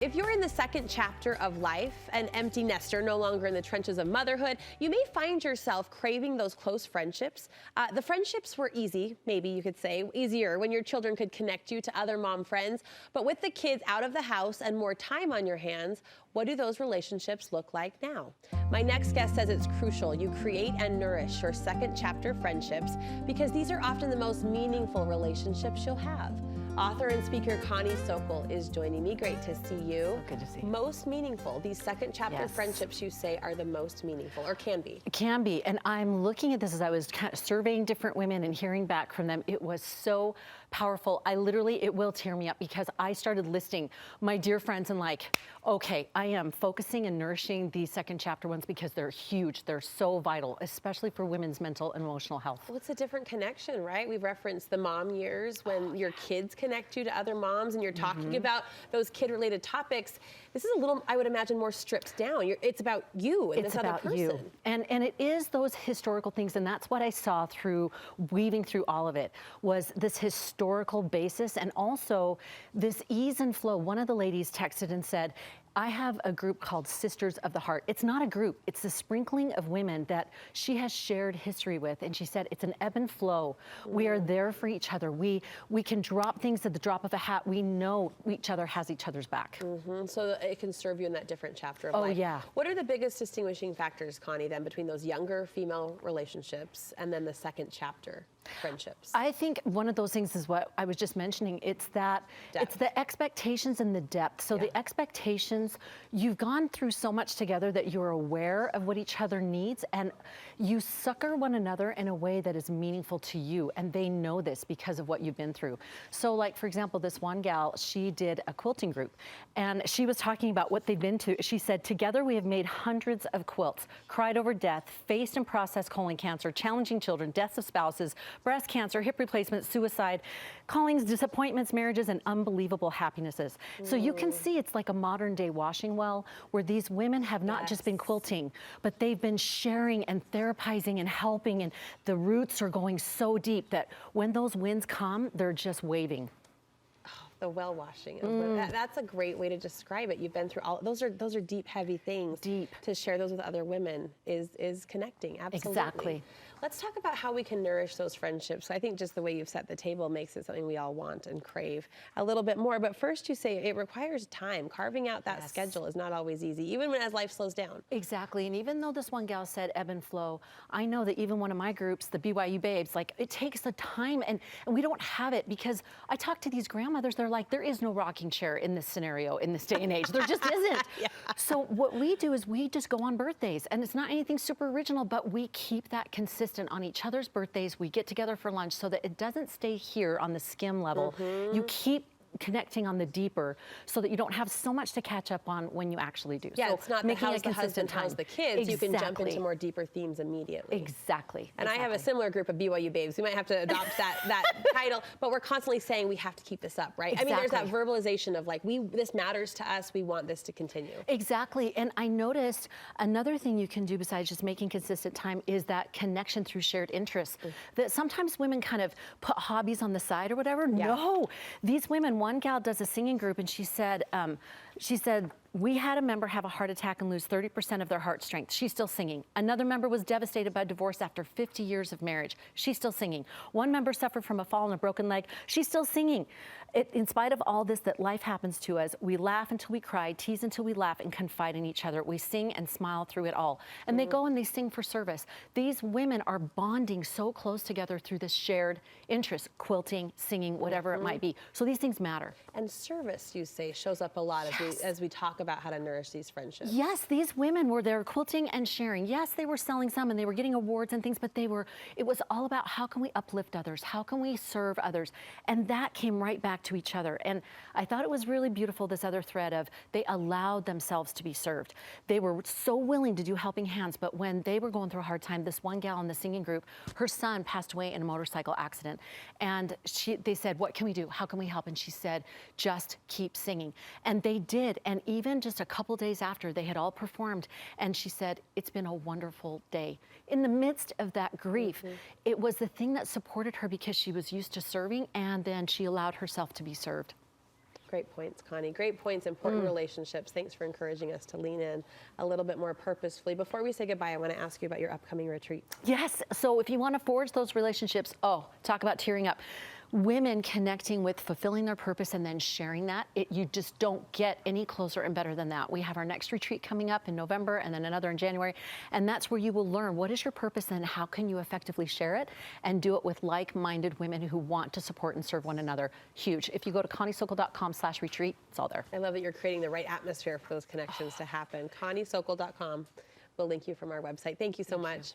If you're in the second chapter of life, an empty nester, no longer in the trenches of motherhood, you may find yourself craving those close friendships. The friendships were easy, maybe you could say, easier when your children could connect you to other mom friends. But with the kids out of the house and more time on your hands, what do those relationships look like now? My next guest says it's crucial you create and nourish your second chapter friendships because these are often the most meaningful relationships you'll have. Author and speaker Connie Sokol is joining me. Great to see you. So good to see you. Most meaningful. These second chapter friendships you say are the most meaningful, or can be. It can be. And I'm looking at this as I was kind of surveying different women and hearing back from them. It was so powerful. It will tear me up because I started listing my dear friends and like, okay, I am focusing and nourishing these second chapter ones because they're huge. They're so vital, especially for women's mental and emotional health. Well, it's a different connection, right? We've referenced the mom years when your kids connect you to other moms and you're talking about those kid-related topics. This is a little, I would imagine, more stripped down. It's about you and this other person. It's about you. And it is those historical things, and that's what I saw through weaving through all of it, was this historical basis and also this ease and flow. One of the ladies texted and said, I have a group called Sisters of the Heart. It's not a group, it's a sprinkling of women that she has shared history with. And she said, it's an ebb and flow. We are there for each other. We can drop things at the drop of a hat. We know each other has each other's back. So that it can serve you in that different chapter of life. Oh, yeah. What are the biggest distinguishing factors, Connie, then between those younger female relationships and then the second chapter friendships? I think one of those things is what I was just mentioning. It's that it's the expectations and the depth. So the expectations, you've gone through so much together that you're aware of what each other needs, and you succor one another in a way that is meaningful to you, and they know this because of what you've been through. So like, for example, this one gal, she did a quilting group, and she was talking about what they've been to. She said, together we have made hundreds of quilts, cried over death, faced and processed colon cancer, challenging children, deaths of spouses, breast cancer, hip replacement, suicide, callings, disappointments, marriages, and unbelievable happinesses. So you can see it's like a modern day washing well where these women have not just been quilting, but they've been sharing and therapizing and helping, and the roots are going so deep that when those winds come, they're just waving. The well washing. That's a great way to describe it. You've been through all those are deep, heavy things. Deep. To share those with other women is connecting. Absolutely. Exactly. Let's talk about how we can nourish those friendships. I think just the way you've set the table makes it something we all want and crave a little bit more. But first, you say it requires time. Carving out that schedule is not always easy, even as life slows down. Exactly. And even though this one gal said ebb and flow, I know that even one of my groups, the BYU Babes, like it takes the time, and we don't have it because I talk to these grandmothers, they're like, there is no rocking chair in this scenario, in this day and age. There just isn't. So what we do is we just go on birthdays, and it's not anything super original, but we keep that consistent on each other's birthdays. We get together for lunch so that it doesn't stay here on the skim level. You keep connecting on the deeper so that you don't have so much to catch up on when you actually do. Yeah, so it's not making how's the husband, how's the kids. You can jump into more deeper themes immediately. Exactly. And I have a similar group of BYU Babes. We might have to adopt that title, but we're constantly saying we have to keep this up, right? Exactly. I mean, there's that verbalization of like, this matters to us. We want this to continue. Exactly. And I noticed another thing you can do besides just making consistent time is that connection through shared interests. That sometimes women kind of put hobbies on the side or whatever. No, these women, one gal does a singing group, and she said, we had a member have a heart attack and lose 30% of their heart strength. She's still singing. Another member was devastated by divorce after 50 years of marriage. She's still singing. One member suffered from a fall and a broken leg. She's still singing. In spite of all this that life happens to us, we laugh until we cry, tease until we laugh, and confide in each other. We sing and smile through it all. And they go and they sing for service. These women are bonding so close together through this shared interest, quilting, singing, whatever it might be. So these things matter. And service, you say, shows up a lot as we talk about how to nourish these friendships. Yes, these women were there quilting and sharing. Yes, they were selling some and they were getting awards and things, but it was all about how can we uplift others? How can we serve others? And that came right back to each other. And I thought it was really beautiful, this other thread of they allowed themselves to be served. They were so willing to do helping hands, but when they were going through a hard time, this one gal in the singing group, her son passed away in a motorcycle accident. And they said, what can we do? How can we help? And she said, just keep singing. And they did. And even just a couple days after, they had all performed. And she said, it's been a wonderful day. In the midst of that grief, it was the thing that supported her because she was used to serving, and then she allowed herself to be served. Great points, Connie. Great points, important relationships. Thanks for encouraging us to lean in a little bit more purposefully. Before we say goodbye, I want to ask you about your upcoming retreat. Yes, so if you want to forge those relationships, talk about tearing up. Women connecting with fulfilling their purpose and then sharing that, you just don't get any closer and better than that. We have our next retreat coming up in November and then another in January, and that's where you will learn what is your purpose and how can you effectively share it and do it with like-minded women who want to support and serve one another. Huge. If you go to conniesokol.com/retreat, it's all there. I love that you're creating the right atmosphere for those connections to happen. conniesokol.com. We'll link you from our website. Thank you so much.